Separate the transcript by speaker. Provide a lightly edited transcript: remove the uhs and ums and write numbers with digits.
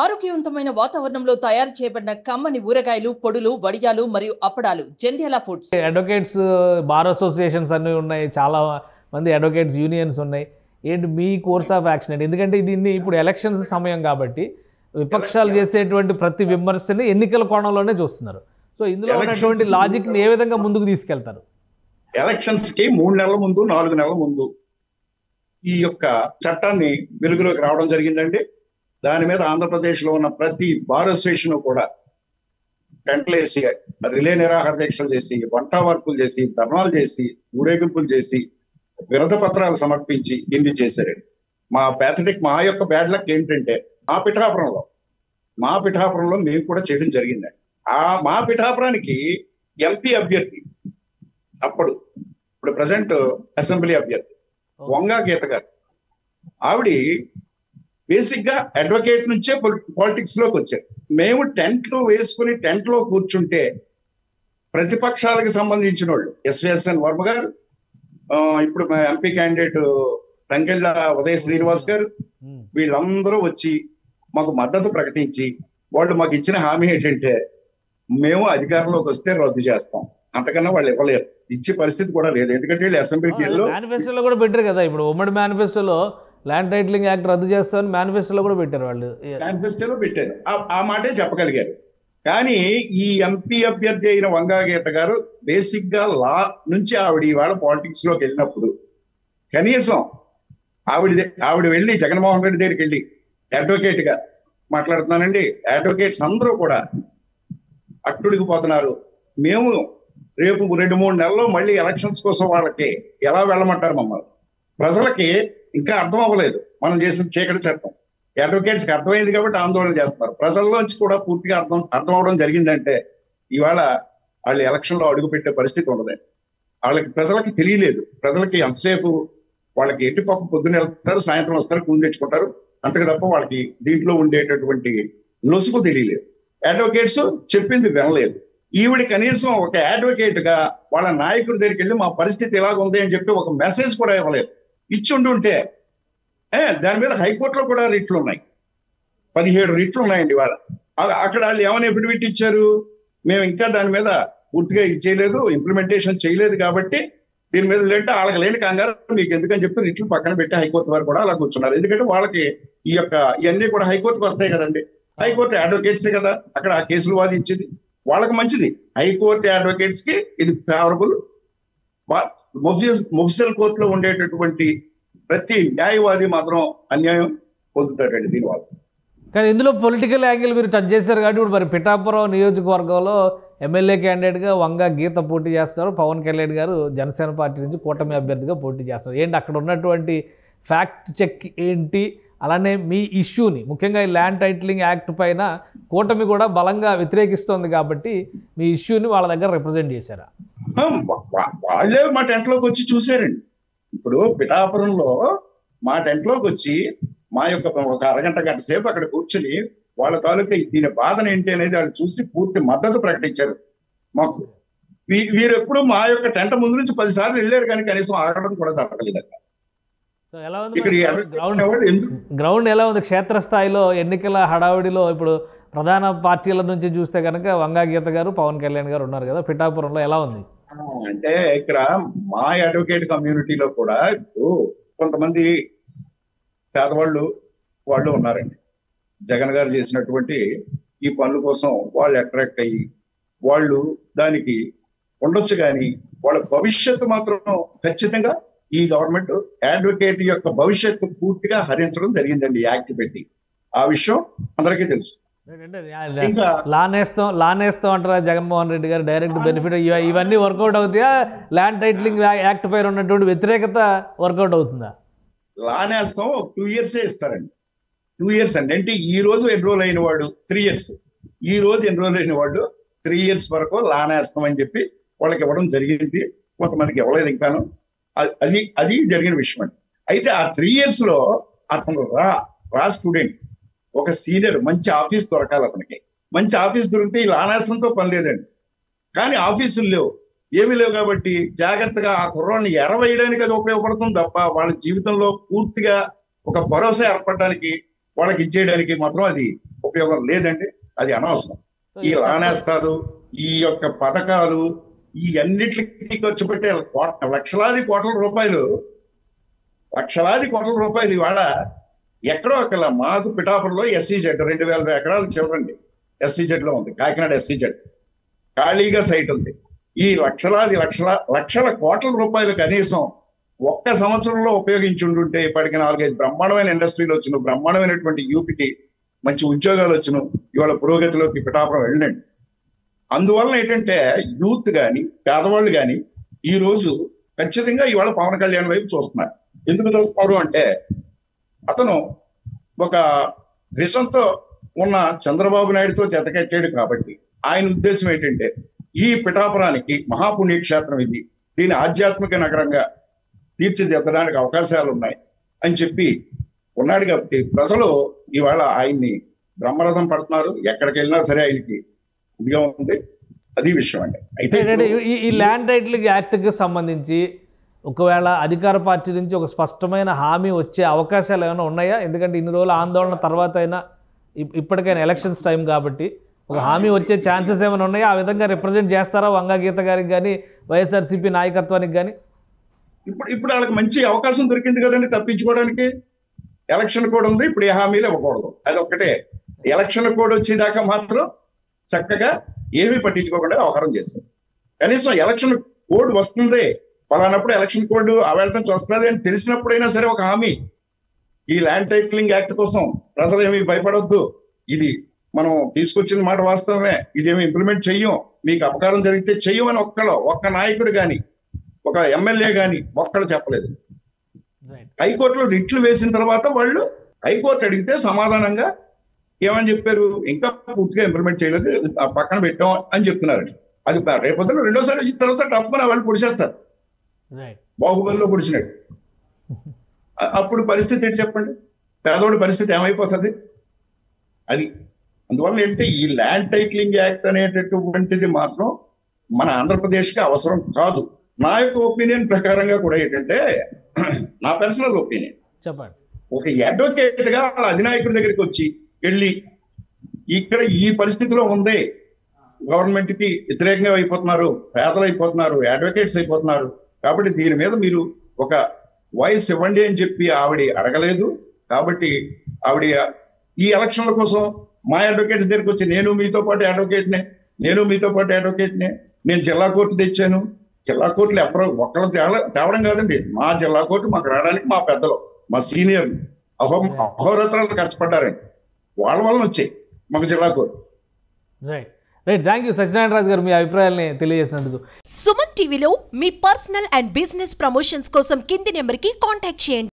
Speaker 1: ఆరోగ్యవంతమైన వాతావరణంలో తయారు చేయబడిన కమ్మని ఊరగాయలు, పొడులు, వడియాలు మరియు అప్పడాలు Jandhyala foods.
Speaker 2: Advocates bar associations అన్నీ ఉన్నాయి, చాలా మంది అడ్వకేట్స్ యూనియన్స్ ఉన్నాయి. ఏంటి మీ కోర్స్ ఆఫ్ యాక్షన్ ఏంటి? ఎందుకంటే దీన్ని ఇప్పుడు ఎలక్షన్స్ సమయం కాబట్టి విపక్షాలు చేసేటువంటి ప్రతి విమర్శని ఎన్నికల కోణంలోనే చూస్తున్నారు. సో ఇందులో ఉన్నటువంటి లాజిక్ని ఏ విధంగా ముందుకు తీసుకెళ్తారు?
Speaker 3: ఎలక్షన్స్కి 3 నెలల ముందు 4 నెలల ముందు ఈ యొక్క చట్టాన్ని వెలుగులోకి రావడం జరిగిందండి. దాని మీద ఆంధ్రప్రదేశ్లో ఉన్న ప్రతి బార్ అసోసియేషన్ కూడా టెంట్లు వేసి, రిలే నిరాహార దీక్షలు చేసి, వంట వర్కులు చేసి, ధర్నాలు చేసి, ఊరేగింపులు చేసి, వినతి పత్రాలు సమర్పించి ఇన్ని చేశారండి. మా యొక్క బ్యాడ్ లక్ ఏంటంటే మా పిఠాపురంలో మేము కూడా చేయడం జరిగిందండి. మా పిఠాపురానికి ఎంపీ అభ్యర్థి ఇప్పుడు ప్రజెంట్ అసెంబ్లీ అభ్యర్థి వంగా గీత గారు, ఆవిడ బేసిక్ గా అడ్వకేట్ నుంచే పాలిటిక్స్ లోకి వచ్చారు. మేము టెంట్లు వేసుకుని టెంట్లో కూర్చుంటే ప్రతిపక్షాలకు సంబంధించిన వాళ్ళు ఎస్విఎస్ఎన్ వర్మ గారు, ఇప్పుడు ఎంపీ క్యాండిడేట్ తంగెళ్ళ ఉదయ శ్రీనివాస్ గారు, వీళ్ళందరూ వచ్చి మాకు మద్దతు ప్రకటించి వాళ్ళు మాకు ఇచ్చిన హామీ ఏంటంటే మేము అధికారంలోకి వస్తే రద్దు చేస్తాం, అంతకన్నా వాళ్ళు ఇవ్వలేరు, ఇచ్చే పరిస్థితి కూడా లేదు. ఎందుకంటే వీళ్ళు అసెంబ్లీలో
Speaker 2: మేనిఫెస్టోలో కూడా పెట్టారు కదా, ఇప్పుడు ఉమ్మడి మేనిఫెస్టోలో ల్యాండ్ టైటిలింగ్ యాక్ట్ రద్దు చేస్తామని మేనిఫెస్టోలో కూడా పెట్టారు. వాళ్ళు
Speaker 3: మేనిఫెస్టోలో పెట్టారు, ఆ మాటే చెప్పగలిగారు. కానీ ఈ ఎంపీ అభ్యర్థి అయిన వంగా గీత గారు బేసిక్ గా లా నుంచి ఆవిడ ఇవాళ పాలిటిక్స్ లోకి వెళ్ళినప్పుడు కనీసం ఆవిడ వెళ్ళి జగన్మోహన్ రెడ్డి దగ్గరికి వెళ్ళి అడ్వకేట్ గా మాట్లాడుతున్నానండి, అడ్వకేట్స్ అందరూ కూడా అట్టుడికిపోతున్నారు, మేము రేపు 2-3 నెలల్లో మళ్ళీ ఎలక్షన్స్ కోసం వాళ్ళకి ఎలా వెళ్ళమంటారు మమ్మల్ని? ప్రజలకి ఇంకా అర్థం అవ్వలేదు మనం చేసిన చీకటి చట్టం. అడ్వకేట్స్కి అర్థమైంది కాబట్టి ఆందోళన చేస్తున్నారు. ప్రజల్లోంచి కూడా పూర్తిగా అర్థం అవడం జరిగిందంటే ఇవాళ వాళ్ళు ఎలక్షన్లో అడుగు పెట్టే పరిస్థితి ఉండదు. ప్రజలకి తెలియలేదు. ప్రజలకి ఎంతసేపు వాళ్ళకి ఎట్టి పక్క పొద్దున్న వెళ్తారు, సాయంత్రం వస్తారు, కూలి తెచ్చుకుంటారు, అంతకు తప్ప వాళ్ళకి దీంట్లో ఉండేటటువంటి లొసుకు తెలియలేదు. అడ్వకేట్స్ చెప్పింది వినలేదు. ఈవిడ కనీసం ఒక అడ్వకేట్ గా వాళ్ళ నాయకుడి దగ్గరికి వెళ్ళి మా పరిస్థితి ఎలాగ ఉంది అని చెప్పి ఒక మెసేజ్ కూడా ఇవ్వలేదు. ఇచ్చుంటుంటే దాని మీద హైకోర్టులో కూడా రిట్లు ఉన్నాయి, 17 రిట్లు ఉన్నాయండి వాళ్ళ. అక్కడ వాళ్ళు ఏమైనా ఎఫిడవిట్ ఇచ్చారు, మేము ఇంకా దాని మీద పూర్తిగా చేయలేదు, ఇంప్లిమెంటేషన్ చేయలేదు కాబట్టి దీని మీద లేదంటే వాళ్ళకి లేని కంగారు మీకు ఎందుకని చెప్పి రిట్లు పక్కన పెట్టి హైకోర్టు వారు కూడా అలా కూర్చున్నారు. ఎందుకంటే వాళ్ళకి ఇవన్నీ కూడా హైకోర్టుకు వస్తాయి కదండి. హైకోర్టు అడ్వకేట్సే కదా అక్కడ ఆ కేసులు వాదించింది, వాళ్ళకి మంచిది. హైకోర్టు అడ్వకేట్స్ కి ఇది ఫేవరబుల్. ముఫ్సిల్ కోర్టులో ఉండేటటువంటి ప్రతి న్యాయవాది మాత్రం అన్యాయం పొందుతాడండి దీనివల్ల.
Speaker 2: కానీ ఇందులో పొలిటికల్ యాంగిల్ మీరు టచ్ చేశారు కాబట్టి ఇప్పుడు మరి పిఠాపురం నియోజకవర్గంలో ఎమ్మెల్యే క్యాండిడేట్గా వంగా గీత పోటీ చేస్తున్నారు, పవన్ కళ్యాణ్ గారు జనసేన పార్టీ నుంచి కూటమి అభ్యర్థిగా పోటీ చేస్తారు. ఏంటి అక్కడ ఉన్నటువంటి ఫ్యాక్ట్ చెక్ ఏంటి? అలానే మీ ఇష్యూని ముఖ్యంగా ఈ ల్యాండ్ టైటిలింగ్ యాక్ట్ పైన కూటమి కూడా బలంగా వ్యతిరేకిస్తోంది కాబట్టి మీ ఇష్యూని వాళ్ళ దగ్గర రిప్రజెంట్ చేశారా?
Speaker 3: వాళ్ళే మా టెంట్లోకి వచ్చి చూసారండి. ఇప్పుడు పిఠాపురంలో మా టెంట్లోకి వచ్చి మా యొక్క ఒక అరగంట గంట సేపు అక్కడ కూర్చుని వాళ్ళ తాలూకా దీని బాధన ఏంటి అనేది వాళ్ళు చూసి పూర్తి మద్దతు ప్రకటించారు మాకు. వీరు ఎప్పుడు మా యొక్క టెంట్ ముందు నుంచి 10 సార్లు వెళ్ళారు కానీ కనీసం ఆగడం కూడా జరగలేదు.
Speaker 2: గ్రౌండ్ ఎలా ఉంది క్షేత్రస్థాయిలో? ఎన్నికల హడావిడిలో ఇప్పుడు ప్రధాన పార్టీల నుంచి చూస్తే కనుక వంగా గీత గారు, పవన్ కళ్యాణ్ గారు ఉన్నారు కదా, పిఠాపురంలో ఎలా ఉంది?
Speaker 3: అంటే ఇక్కడ మా అడ్వకేట్ కమ్యూనిటీలో కూడా ఇప్పుడు కొంతమంది వాళ్ళు ఉన్నారండి. జగన్ గారు చేసినటువంటి ఈ పనుల కోసం వాళ్ళు అట్రాక్ట్ అయ్యి వాళ్ళు దానికి ఉండొచ్చు, కానీ వాళ్ళ భవిష్యత్తు మాత్రం ఖచ్చితంగా ఈ గవర్నమెంట్ అడ్వకేట్ యొక్క భవిష్యత్తు పూర్తిగా హరించడం జరిగిందండి యాక్ట్ పెట్టి. ఆ విషయం అందరికీ తెలుసు.
Speaker 2: లానేస్తాం అంటారా జగన్మోహన్ రెడ్డి గారు? డైరెక్ట్ బెనిఫిట్ ఇవన్నీ వర్కౌట్ అవుతాయా? ల్యాండ్ టైటిలింగ్ యాక్ట్ పైన ఉన్నటువంటి వ్యతిరేకత వర్కౌట్ అవుతుందా?
Speaker 3: లానేస్తాం 2 years ఇస్తారండి. 2 years అండి. అంటే ఈ రోజు ఎన్రోల్ అయిన వాడు 3 years, ఈ రోజు ఎన్రోల్ అయిన వాడు 3 years వరకు లానేస్తాం అని చెప్పి వాళ్ళకి ఇవ్వడం జరిగింది. కొంతమందికి ఇవ్వలేదు ఇంకాను. అది జరిగిన విషయం అండి. అయితే ఆ 3 years లో అతను రా స్టూడెంట్, ఒక సీనియర్, మంచి ఆఫీస్ దొరకాలి అతనికి. మంచి ఆఫీస్ దొరికితే ఈ లానేస్తంతో పని లేదండి. కానీ ఆఫీసులు లేవు, ఏమీ లేవు కాబట్టి జాగ్రత్తగా ఆ కుర్రాన్ని ఎరవేయడానికి అది ఉపయోగపడుతుంది తప్ప వాళ్ళ జీవితంలో పూర్తిగా ఒక భరోసా ఏర్పడడానికి వాళ్ళకి ఇచ్చేయడానికి మాత్రం అది ఉపయోగం లేదండి, అది అనవసరం. ఈ లానేస్తారు, ఈ యొక్క పథకాలు, ఈ అన్నిటికీ ఖర్చు పెట్టే లక్షలాది కోట్ల రూపాయలు ఇవాళ ఎక్కడో ఒకలా మాకు పిఠాపురంలో SEZ 2000 ఎకరాలు చివరండి, SEZ లో ఉంది, కాకినాడ SEZ ఖాళీగా సైట్ ఉంది. ఈ లక్షల కోట్ల రూపాయలు కనీసం ఒక్క సంవత్సరంలో ఉపయోగించి ఉంటుంటే ఇప్పటికి 4-5 బ్రహ్మాండమైన ఇండస్ట్రీలు వచ్చిన, బ్రహ్మాండమైనటువంటి యూత్ కి మంచి ఉద్యోగాలు వచ్చిన, ఇవాళ పురోగతిలోకి పిఠాపురం వెళ్ళండి. అందువలన ఏంటంటే యూత్ కానీ పేదవాళ్ళు కానీ ఈ రోజు ఖచ్చితంగా ఇవాళ పవన్ కళ్యాణ్ వైపు చూస్తున్నారు. ఎందుకు చూస్తున్నారు అంటే అతను ఒక విషంతో ఉన్న చంద్రబాబు నాయుడుతో జతకట్టాడు కాబట్టి ఆయన ఉద్దేశం ఏంటంటే ఈ పిఠాపురానికి మహాపుణ్యక్షేత్రం ఇది, దీని ఆధ్యాత్మిక నగరంగా తీర్చిదిద్దడానికి అవకాశాలు ఉన్నాయి అని చెప్పి ఉన్నాడు. కాబట్టి ప్రజలు ఇవాళ ఆయన్ని బ్రహ్మరథం పడుతున్నారు, ఎక్కడికి వెళ్ళినా సరే ఆయనకి ఇదిగా ఉంది. అది విషయం అండి. అయితే
Speaker 2: ఈ ల్యాండ్ టైటిలింగ్ యాక్ట్కి సంబంధించి ఒకవేళ అధికార పార్టీ నుంచి ఒక స్పష్టమైన హామీ వచ్చే అవకాశాలు ఏమైనా ఉన్నాయా? ఎందుకంటే ఇన్ని రోజుల ఆందోళన తర్వాత అయినా ఇప్పటికైనా ఎలక్షన్స్ టైం కాబట్టి ఒక హామీ వచ్చే ఛాన్సెస్ ఏమైనా ఉన్నాయా? ఆ విధంగా రిప్రజెంట్ చేస్తారా వంగా గీత గారికి కానీ వైఎస్ఆర్సీపీ నాయకత్వానికి కానీ?
Speaker 3: ఇప్పుడు వాళ్ళకి మంచి అవకాశం దొరికింది కదండి తప్పించుకోవడానికి. ఎలక్షన్ కోడ్ ఉంది, ఇప్పుడు ఏ హామీలు ఇవ్వకూడదు, అది ఒక్కటే. ఎలక్షన్ కోడ్ వచ్చేదాకా మాత్రం చక్కగా ఏమీ పట్టించుకోకుండా వ్యవహారం చేశారు. కనీసం ఎలక్షన్ కోడ్ వస్తుంది, ఫలానప్పుడు ఎలక్షన్ కోడ్ అవేళ నుంచి వస్తుంది అని తెలిసినప్పుడైనా సరే ఒక హామీ. ఈ ల్యాండ్ టైటిలింగ్ యాక్ట్ కోసం ప్రజలు ఏమీ భయపడొద్దు, ఇది మనం తీసుకొచ్చిన మాట వాస్తవమే, ఇదేమి ఇంప్లిమెంట్ చెయ్యం, మీకు అపకారం జరిగితే చెయ్యం అని ఒక్క నాయకుడు కానీ ఒక ఎమ్మెల్యే కానీ ఒక్కడు చెప్పలేదు. హైకోర్టులో రిట్లు వేసిన తర్వాత వాళ్ళు హైకోర్టు అడిగితే సమాధానంగా ఏమని చెప్పారు, ఇంకా పూర్తిగా ఇంప్లిమెంట్ చేయలేదు, పక్కన పెట్టాం అని చెప్తున్నారండి. అది రేపొద్దున రెండోసారి వచ్చిన తర్వాత టప్పున వాళ్ళు పొడిచేస్తారు, బాహుబలిలో పొడిచినట్టు. అప్పుడు పరిస్థితి ఏంటి చెప్పండి, పేదోడి పరిస్థితి ఏమైపోతుంది? అది అందువల్ల ఏంటంటే ఈ ల్యాండ్ టైటిలింగ్ యాక్ట్ అనేటటువంటిది మాత్రం మన ఆంధ్రప్రదేశ్కి అవసరం కాదు. నా యొక్క ఒపీనియన్ ప్రకారంగా కూడా ఏంటంటే, నా పర్సనల్ ఒపీనియన్,
Speaker 2: చెప్పండి, ఒక
Speaker 3: అడ్వకేట్ గా వాళ్ళ అధినాయకుడి దగ్గరికి వచ్చి వెళ్ళి ఇక్కడ ఈ పరిస్థితిలో ఉంది, గవర్నమెంట్ కి వ్యతిరేకంగా అయిపోతున్నారు, పేదలు అయిపోతున్నారు, అడ్వకేట్స్ అయిపోతున్నారు, కాబట్టి దీని మీద మీరు ఒక వాయిస్ ఇవ్వండి అని చెప్పి ఆవిడ అడగలేదు. కాబట్టి ఆవిడ ఈ ఎలక్షన్ల కోసం మా అడ్వకేట్స్ దగ్గరికి వచ్చి నేను మీతో పాటు అడ్వకేట్నే నేను జిల్లా కోర్టు తెచ్చాను, జిల్లా కోర్టులు ఎవరో ఒక్కరు తేవడం కాదండి, మా జిల్లా కోర్టు మాకు రావడానికి మా పెద్దలు, మా సీనియర్ అహోరాత్రాలు కష్టపడ్డారండి, వాళ్ళ వలన వచ్చాయి మాకు జిల్లా కోర్టు.
Speaker 2: Right right, thank you Satyanarayana Raju garu మీ అభిప్రాయాల్ని తెలియజేసినందుకు.
Speaker 4: సుమన్ టీవీలో మీ పర్సనల్ అండ్ బిజినెస్ ప్రమోషన్స్ కోసం కింది నెంబర్కి కాంటాక్ట్ చేయండి.